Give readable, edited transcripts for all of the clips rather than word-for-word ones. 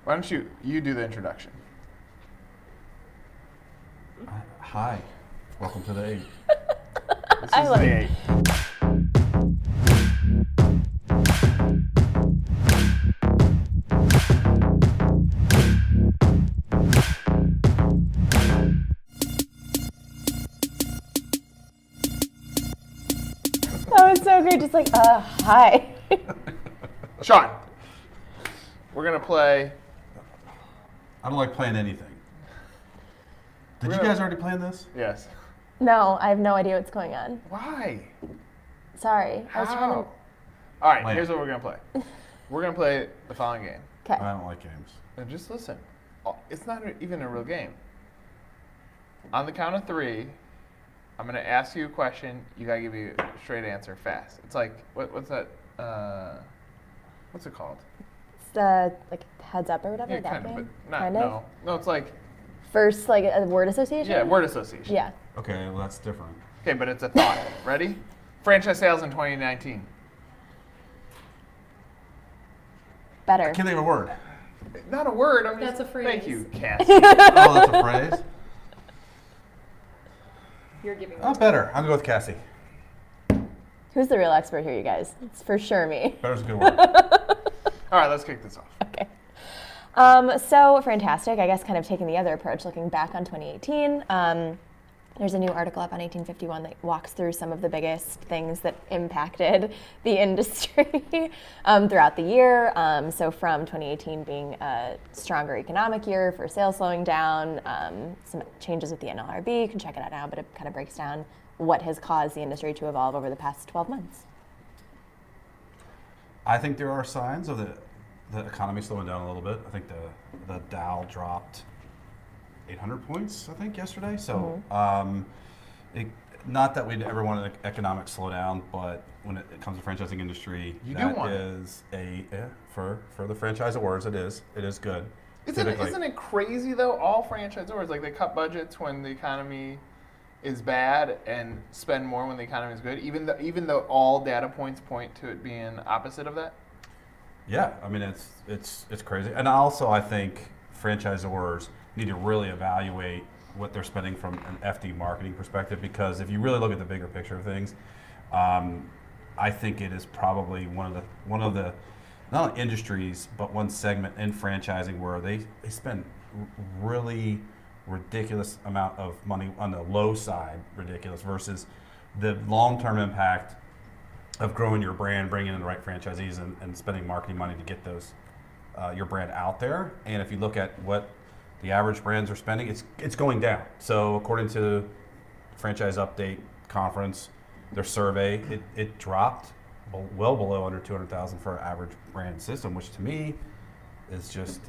Why don't you do the introduction? Hi, welcome to the 8. This is the 8. That was so great. Just like, hi. Sean, we're going to play. I don't like playing anything. Did you guys already plan this? Yes. No, I have no idea what's going on. Why? Sorry. I was trying How? to. All right, Wait. here's what we're going to play. We're going to play the following game. Okay. I don't like games. And just listen. It's not even a real game. On the count of 3, I'm going to ask you a question. You got to give me a straight answer fast. It's like, what's that? What's it called? It's like heads up or whatever. Yeah, that kind of, game. but not, kind of. no. No, it's like, First, like a word association. yeah, word association. Yeah. Okay, well that's different. Okay, but it's a thought. Ready? Franchise sales in 2019. Better. I can't think of a word. Not a word. I'm just. That's a phrase. Thank you, Cass. Oh, that's a phrase? You're giving Oh, better. I'm going to go with Cassie. Who's the real expert here, you guys? It's for sure me. Better's a good word. All right, let's kick this off. Okay. So fantastic. I guess kind of taking the other approach, looking back on 2018. There's a new article up on 1851 that walks through some of the biggest things that impacted the industry throughout the year. So from 2018 being a stronger economic year for sales slowing down, some changes with the NLRB, you can check it out now, but it kind of breaks down what has caused the industry to evolve over the past 12 months. I think there are signs of the economy slowing down a little bit. I think the Dow dropped 800 points, I think, yesterday. So, not that we'd ever want an economic slowdown, but when it comes to franchising industry, You do that want it. is for the franchisors, it is good. Isn't Typically. it crazy though? All franchisors like they cut budgets when the economy is bad and spend more when the economy is good, even though all data points point to it being opposite of that. Yeah, I mean it's crazy, and also I think franchisors need to really evaluate what they're spending from an FD marketing perspective, because if you really look at the bigger picture of things, I think it is probably one of the not only industries but one segment in franchising where they spend really ridiculous amount of money on the low side, ridiculous, versus the long-term impact of growing your brand, bringing in the right franchisees, and spending marketing money to get those your brand out there. And if you look at what the average brands are spending, it's going down. So according to Franchise Update Conference, their survey, it dropped well below under $200,000 for an average brand system, which to me is just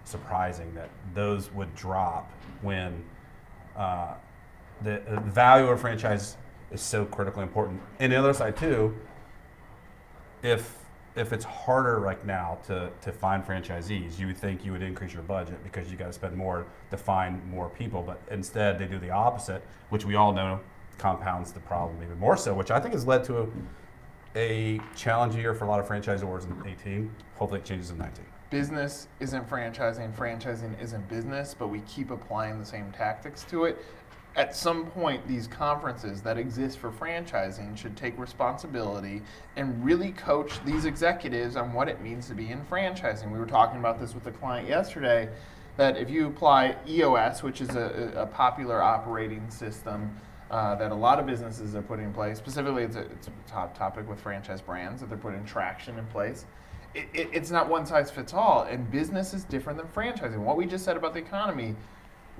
surprising that those would drop when the value of a franchise is so critically important. And the other side too, if it's harder right now to find franchisees, you would think you would increase your budget because you got to spend more to find more people, but instead they do the opposite, which we all know compounds the problem even more so, which I think has led to a challenging year for a lot of franchisors in 18. Hopefully it changes in 19. Business isn't franchising, franchising isn't business, but we keep applying the same tactics to it. At some point, these conferences that exist for franchising should take responsibility and really coach these executives on what it means to be in franchising. We were talking about this with a client yesterday, that if you apply EOS, which is a popular operating system that a lot of businesses are putting in place, specifically it's a top topic with franchise brands that they're putting traction in place. It's not one size fits all, and business is different than franchising. What we just said about the economy,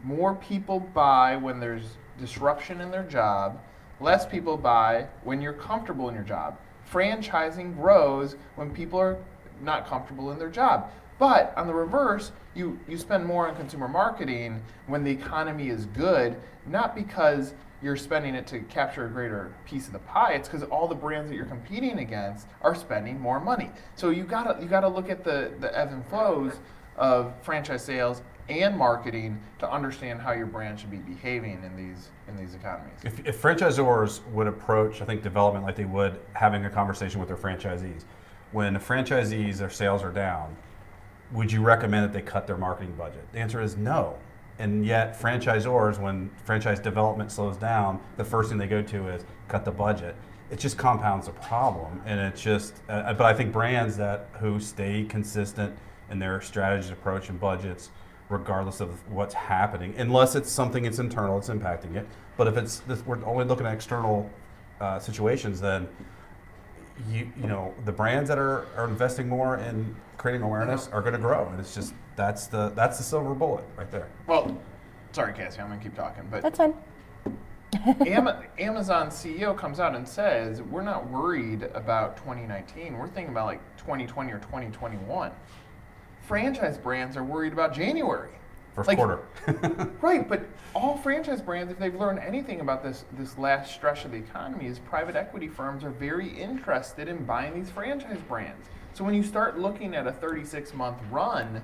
more people buy when there's disruption in their job, less people buy when you're comfortable in your job. Franchising grows when people are not comfortable in their job. But on the reverse, you spend more on consumer marketing when the economy is good, not because you're spending it to capture a greater piece of the pie. It's because all the brands that you're competing against are spending more money. So you gotta look at the ebbs and flows of franchise sales and marketing to understand how your brand should be behaving in these economies. If franchisors would approach, I think, development like they would having a conversation with their franchisees, when the franchisees, their sales are down, would you recommend that they cut their marketing budget? The answer is no. And yet franchisors, when franchise development slows down, the first thing they go to is cut the budget. It just compounds the problem. And it's just, but I think brands who stay consistent in their strategies, approach, and budgets, regardless of what's happening, unless it's something that's internal, it's impacting it. But if it's we're only looking at external situations, then the brands that are investing more in creating awareness are going to grow, and it's just that's the silver bullet right there. Well, sorry, Cassie, I'm gonna keep talking, but That's fine. Amazon CEO comes out and says we're not worried about 2019. We're thinking about like 2020 or 2021. Franchise brands are worried about January. First quarter. Right, but all franchise brands, if they've learned anything about this last stretch of the economy, is private equity firms are very interested in buying these franchise brands. So when you start looking at a 36-month run,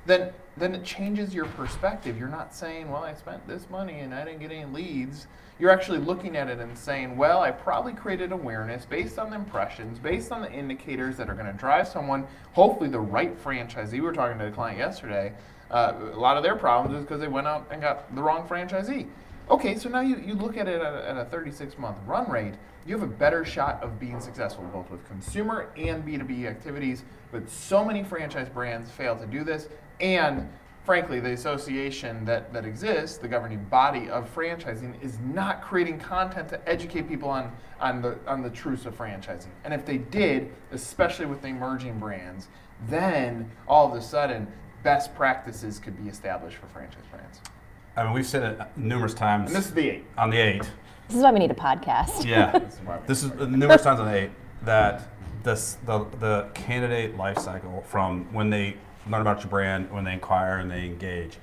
then it changes your perspective. You're not saying, well, I spent this money and I didn't get any leads. You're actually looking at it and saying, well, I probably created awareness based on the impressions, based on the indicators that are going to drive someone, hopefully the right franchisee. We were talking to a client yesterday. A lot of their problems is because they went out and got the wrong franchisee. Okay, so now you look at it at a 36-month run rate, you have a better shot of being successful both with consumer and B2B activities, but so many franchise brands fail to do this, and frankly, the association that exists, the governing body of franchising, is not creating content to educate people on the truths of franchising. And if they did, especially with the emerging brands, then all of a sudden, best practices could be established for franchise brands. I mean, we've said it numerous times. And this is the 8. On the 8. This is why we need a podcast. Yeah, this is numerous times on the 8 that the candidate life cycle from when they learn about your brand, when they inquire and they engage.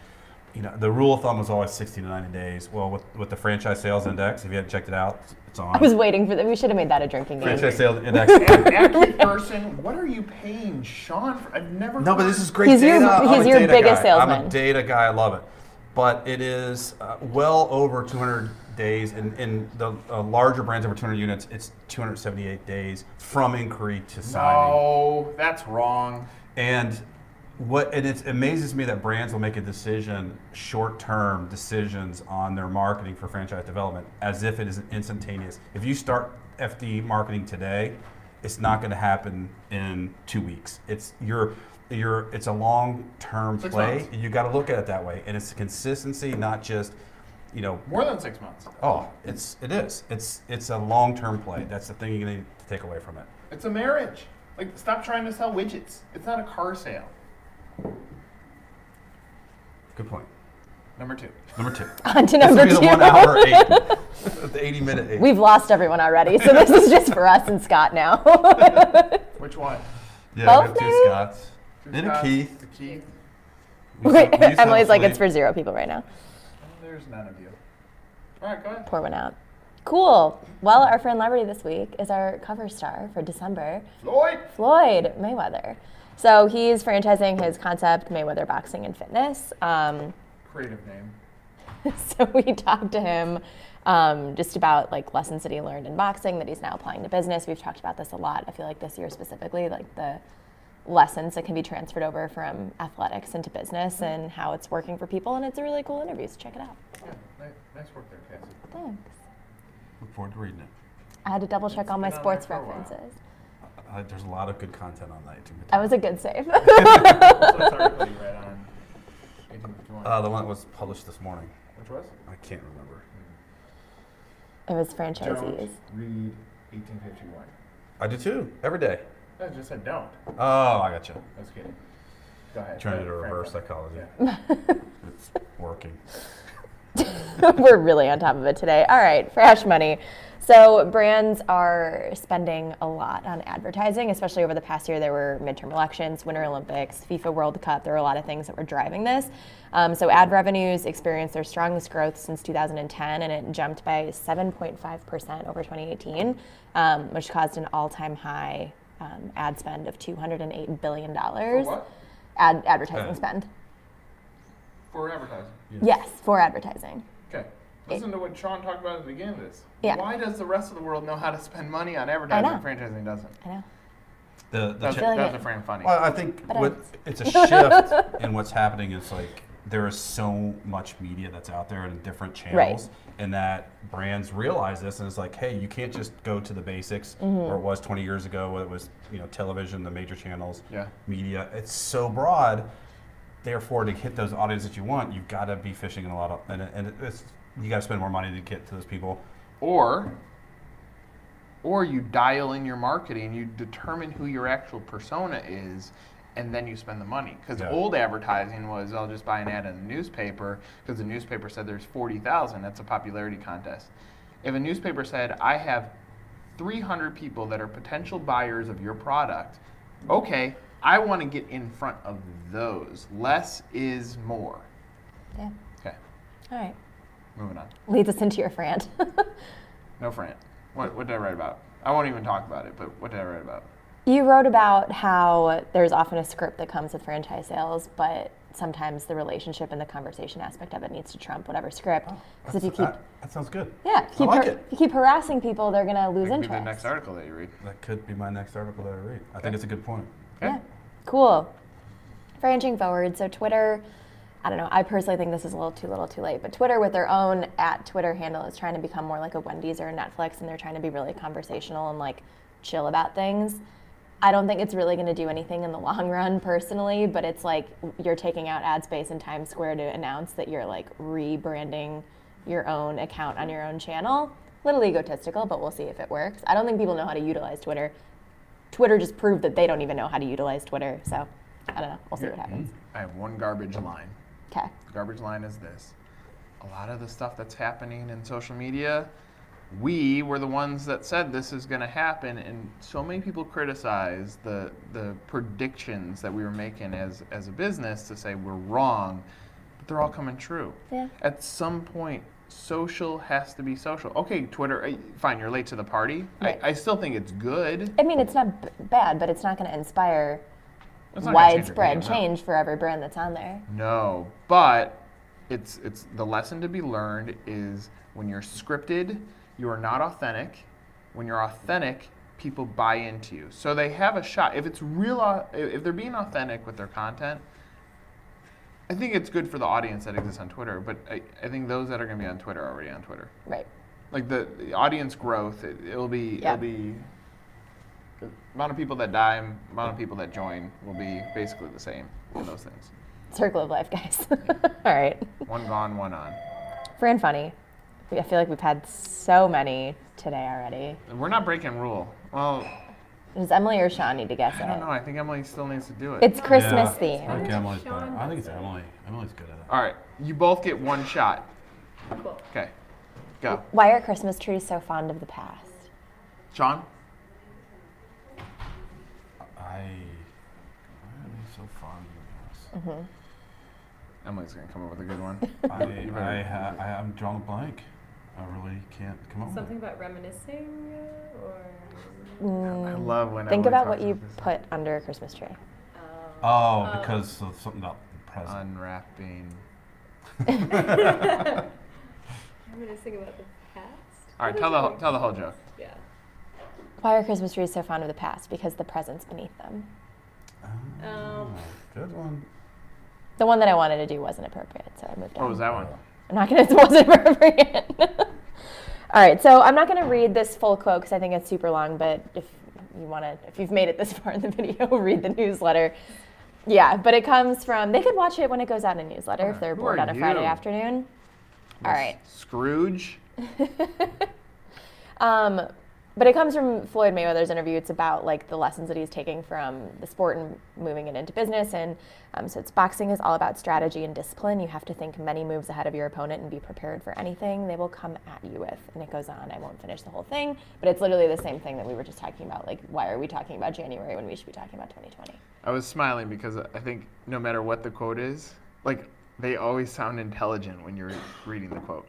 The rule of thumb was always 60 to 90 days. Well, with the franchise sales index, if you haven't checked it out, it's on. I was waiting for that. We should have made that a drinking game. Franchise sales index. Active person, what are you paying Sean for? I've never. No, but this is great He's data. he's your biggest salesman. I'm a data guy. I love it. But it is well over 200 days. In the larger brands over 200 units, it's 278 days from inquiry to signing. No, that's wrong. And it amazes me that brands will make a decision, short-term decisions on their marketing for franchise development, as if it is instantaneous. If you start FD marketing today, it's not going to happen in 2 weeks. It's a long-term play. You got to look at it that way, and it's consistency, not just more than 6 months. Oh, it is. It's a long-term play. That's the thing you need to take away from it. It's a marriage. Like, stop trying to sell widgets. It's not a car sale. Good point. Number 2. On to number 2. This will be the 1 hour 8. The 80-minute 8. We've lost everyone already, so this is just for us and Scott now. Which one? Yeah, Both, we have 2 maybe? Scots. And a Keith. The Keith. Wait, Emily's like, it's for 0 people right now. There's none of you. All right, go ahead. Pour one out. Cool. Well, our friend Celebrity this week is our cover star for December. Floyd Mayweather. So he's franchising his concept, Mayweather Boxing and Fitness. Creative name. So we talked to him just about lessons that he learned in boxing that he's now applying to business. We've talked about this a lot. I feel like this year specifically, the lessons that can be transferred over from athletics into business and how it's working for people. And it's a really cool interview, so check it out. Yeah, nice work there, Cassie. Thanks. Look forward to reading it. I had to double check all my been on sports there for a while. references. There's a lot of good content on that. That was a good save. What's the article you read on 1851? The one that was published this morning. Which was? I can't remember. It was Don't franchisees. read 1851. I do too, every day. I just said don't. Oh, I got you. I was kidding. Go ahead. Trying to do Frank, reverse Frank. psychology. Yeah. It's working. We're really on top of it today. All right, Fresh Money. So brands are spending a lot on advertising, especially over the past year. There were midterm elections, Winter Olympics, FIFA World Cup. There were a lot of things that were driving this. So ad revenues experienced their strongest growth since 2010, and it jumped by 7.5% over 2018, which caused an all-time high ad spend of $208 billion. For what? Advertising spend. For advertising. Yes, for advertising. Okay. Listen to what Sean talked about at the beginning of this. Yeah. Why does the rest of the world know how to spend money on advertising I know. and franchising doesn't? I know. That's feel like a it- Fran funny. Well, I think But it's a shift in what's happening. Is like there is so much media that's out there in different channels, and that brands realize this, and it's like, hey, you can't just go to the basics, where it was 20 years ago, where it was television, the major channels, media. It's so broad. Therefore, to hit those audiences that you want, you've got to be fishing in a lot of, and you got to spend more money to get to those people. Or you dial in your marketing, you determine who your actual persona is, and then you spend the money. Because old advertising was, I'll just buy an ad in the newspaper, because the newspaper said there's 40,000, that's a popularity contest. If a newspaper said, I have 300 people that are potential buyers of your product, okay, I want to get in front of those. Less is more. Yeah. Okay, All right. moving on. Leads us into your Fran. No Fran. What did I write about? I won't even talk about it, but what did I write about? You wrote about how there's often a script that comes with franchise sales, but sometimes the relationship and the conversation aspect of it needs to trump whatever script. Because if you keep, that sounds good. yeah, I like it. if you keep harassing people, they're going to lose That could be interest. the next article that you read. That could be my next article that I read. I think it's a good point. Okay. Yeah, cool. Branching forward, so Twitter, I don't know, I personally think this is a little too late, but Twitter with their own @Twitter handle is trying to become more like a Wendy's or a Netflix, and they're trying to be really conversational and like chill about things. I don't think it's really going to do anything in the long run personally, but it's like you're taking out ad space in Times Square to announce that you're like rebranding your own account on your own channel. Little egotistical, but we'll see if it works. I don't think people know how to utilize Twitter. Twitter just proved that they don't even know how to utilize Twitter, so I don't know. We'll see what happens. I have one garbage line. Okay. The garbage line is this. A lot of the stuff that's happening in social media, we were the ones that said this is going to happen, and so many people criticize the predictions that we were making as a business to say we're wrong, but they're all coming true. Yeah. At some point, social has to be social. Okay, Twitter, fine, you're late to the party. Right. I still think it's good. I mean, it's not bad, but it's not going to inspire It's not gonna change your widespread game, no. change for every brand that's on there. No, but it's the lesson to be learned is when you're scripted, you are not authentic. When you're authentic, people buy into you. So they have a shot. If it's real, if they're being authentic with their content, I think it's good for the audience that exists on Twitter. But I think those that are going to be on Twitter are already on Twitter. Right. Like the audience growth, it'll be the amount of people that die, amount of people that join will be basically the same in those things. Circle of life, guys. All right. One gone, one on. Fran funny. I feel like we've had so many today already. We're not breaking rule. Well, Does Emily or Sean need to guess I it? don't know. I think Emily still needs to do it. It's Christmas I think themed. Emily's better. I think it's Emily. Emily's good at it. All right. You both get one shot. Cool. Okay. Go. Why are Christmas trees so fond of the past? Sean? Why are they so fond of this? Emily's going to come up with a good one. I'm drawing a blank. I really can't come up with Something it. about reminiscing, or I love when Think Emily about talks what you this. put under a Christmas tree. Oh, because of something about the present. Unwrapping. reminiscing about the past. All right. Tell the whole joke. Yeah. Why are Christmas trees so fond of the past? Because the present's beneath them. Good one. The one that I wanted to do wasn't appropriate, so I moved on. What was that one? I'm not gonna. It wasn't appropriate. All right, so I'm not gonna read this full quote because I think it's super long. But if you've made it this far in the video, read the newsletter. Yeah, but it comes from. They could watch it when it goes out in a newsletter if they're Who bored are on a Friday you? afternoon. All right. Scrooge. But it comes from Floyd Mayweather's interview. It's about like the lessons that he's taking from the sport and moving it into business. And so it's boxing is all about strategy and discipline. You have to think many moves ahead of your opponent and be prepared for anything they will come at you with. And it goes on. I won't finish the whole thing, but it's literally the same thing that we were just talking about. Like, why are we talking about January when we should be talking about 2020? I was smiling because I think no matter what the quote is, like they always sound intelligent when you're reading the quote.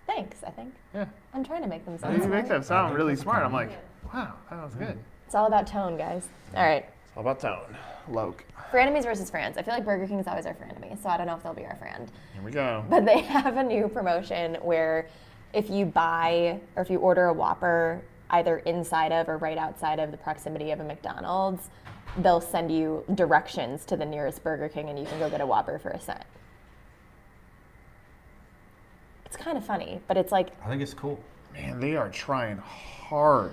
Thanks, I think. Yeah. I'm trying to make them You sound make smart. them sound really smart. I'm like, wow, that was good. It's all about tone, guys. All right. It's all about tone. Loke. Frenemies versus friends. I feel like Burger King's always our frenemy, so I don't know if they'll be our friend. Here we go. But they have a new promotion where if you buy or if you order a Whopper either inside of or right outside of the proximity of a McDonald's, they'll send you directions to the nearest Burger King and you can go get a Whopper for $1. It's kind of funny, but it's like, I think it's cool. Man, they are trying hard.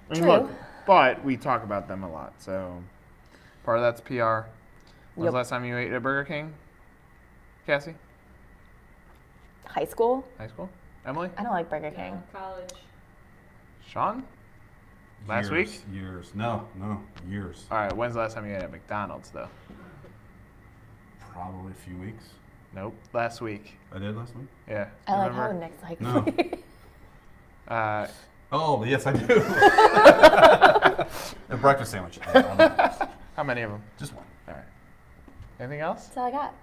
I mean, True. look, but we talk about them a lot, so part of that's PR. When's Yep. the last time you ate at Burger King? Cassie? high school. High school? Emily? I don't like Burger King. No, college. Sean? Last week? Years. No, years. All right, when's the last time you ate at McDonald's, though? Probably a few weeks. Nope, last week. I did last week? Yeah. I like how remember? Nick's like, No. Uh, Oh, yes, I do. A breakfast sandwich. how many of them? Just one. All right. Anything else? that's all I got.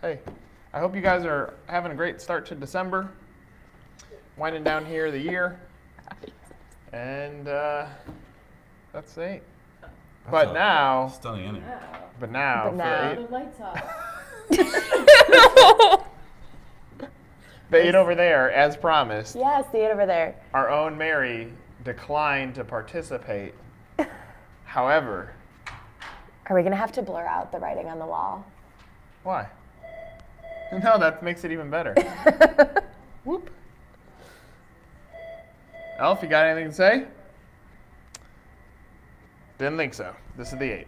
Hey, I hope you guys are having a great start to December. Winding down here the year. And that's it. But a now, Stunning inning. but now, But for now. the The lights off. the eight over there, as promised, Yeah, see it over there. our own Mary declined to participate. However, Are we going to have to blur out the writing on the wall? why? No, that makes it even better. Whoop. Elf, you got anything to say? Didn't think so. This is the 8.